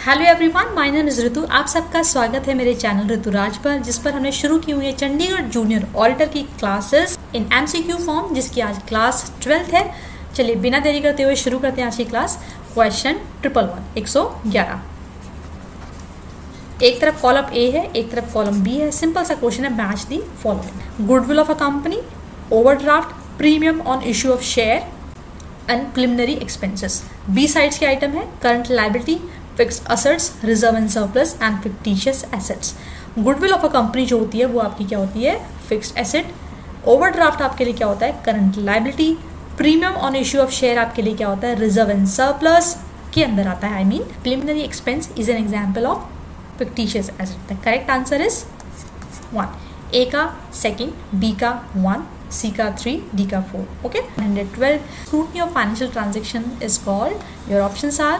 Hello everyone, my name is Ritu. आप सबका स्वागत है मेरे चैनल ऋतुराज पर, जिस पर हमने शुरू की हुई है चंडीगढ़ जूनियर ऑडिटर की क्लासेस इन एमसीक्यू फॉर्म, जिसकी आज क्लास 12th है। चलिए बिना देरी करते हुए शुरू करते हैं आज की क्लास। क्वेश्चन 111। एक तरफ कॉलम ए है, एक तरफ कॉलम बी है। सिंपल सा क्वेश्चन है, match the following. Goodwill of a company, overdraft, premium on issue of share and preliminary expenses. B sides के आइटम है current liability, fixed assets, reserve and surplus and fictitious assets. Goodwill of a company जो होती है वो आपकी क्या होती है? Fixed asset. ओवरड्राफ्ट आपके लिए क्या होता है? Current liability. Premium on issue of share आपके लिए क्या होता है? रिजर्व एंड सरप्लस के अंदर आता है। I mean preliminary expense is an example of fictitious asset. The correct answer is 1। ए का 2, बी का 1, C का 3, D का 4. Okay. 112. Scrutiny of financial transaction is called. Your options are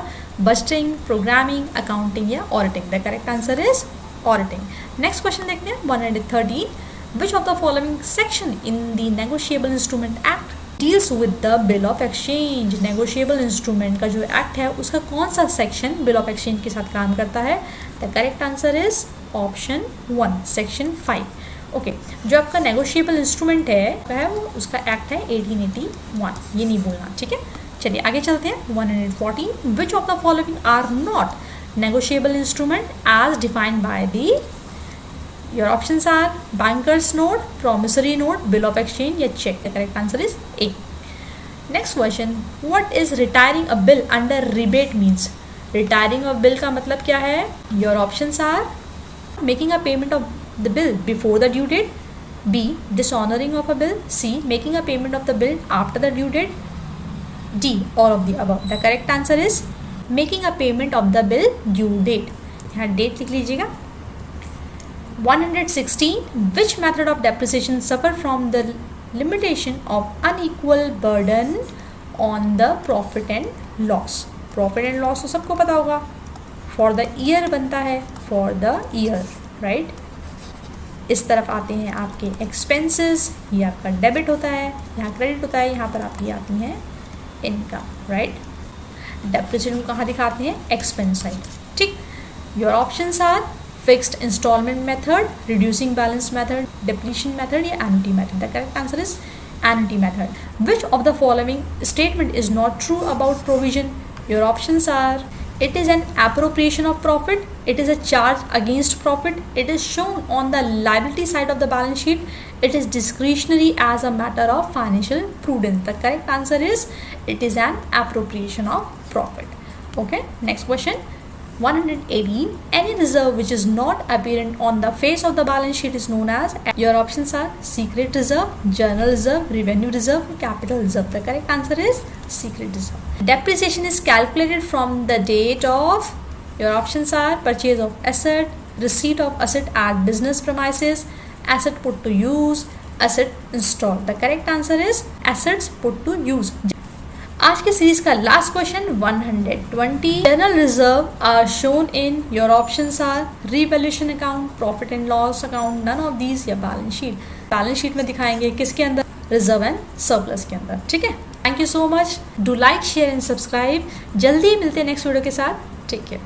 budgeting, programming, accounting या auditing. The correct answer is auditing. Next question देखते हैं 113. Which of the following section in the Negotiable Instrument Act deals with the Bill of Exchange? Negotiable Instrument का जो act है उसका कौन सा section bill of exchange के साथ काम करता है? The correct answer is option 1, section 5. Okay जो आपका नेगोशिएबल इंस्ट्रूमेंट है वो उसका एक्ट है 1881, ये नहीं बोलना, ठीक है। चलिए आगे चलते हैं 114. Which of the following are not negotiable instrument as defined by the? Your options are bankers note, promissory note, bill of exchange या cheque. The correct answer is A. Next question, what is retiring a bill under rebate means? Retiring a bill का मतलब क्या है? Your options are making a payment of the bill before the due date, B dishonoring of a bill, C making a payment of the bill after the due date, D all of the above. The correct answer is making a payment of the bill due date. यहाँ date लिख लीजिएगा। 116. Which method of depreciation suffer from the limitation of unequal burden on the profit and loss? Profit and loss तो सबको पता होगा, for the year बनता है, for the year, right? इस तरफ आते हैं आपके एक्सपेंसेस, ये आपका डेबिट होता है, यहाँ क्रेडिट होता है, यहाँ पर आपकी आती हैं इनकम, राइट। डेप्रिसिएशन को कहाँ दिखाते हैं? एक्सपेंस साइड, ठीक। Your options are fixed instalment method, reducing balance method, depletion method या annuity method. The correct answer is annuity method. Which of the following statement is not true about provision? Your options are it is an appropriation of profit, it is a charge against profit, it is shown on the liability side of the balance sheet, it is discretionary as a matter of financial prudence. The correct answer is it is an appropriation of profit. Okay, next question 118. Any reserve which is not apparent on the face of the balance sheet is known as? Your options are secret reserve, journal reserve, revenue reserve, capital reserve. The correct answer is secret reserve. Depreciation is calculated from the date of? Your options are purchase of asset, receipt of asset at business premises, asset put to use, asset installed. The correct answer is assets put to use. आज के series का last question 120. General reserve are shown in? Your options are revaluation account, profit and loss account, none of these या balance sheet. Balance sheet में दिखाएंगे किसके अंदर? Reserve and surplus के अंदर, ठीक है। Thank you so much. Do like, share and subscribe. जल्दी मिलते हैं नेक्स्ट वीडियो के साथ। Take care.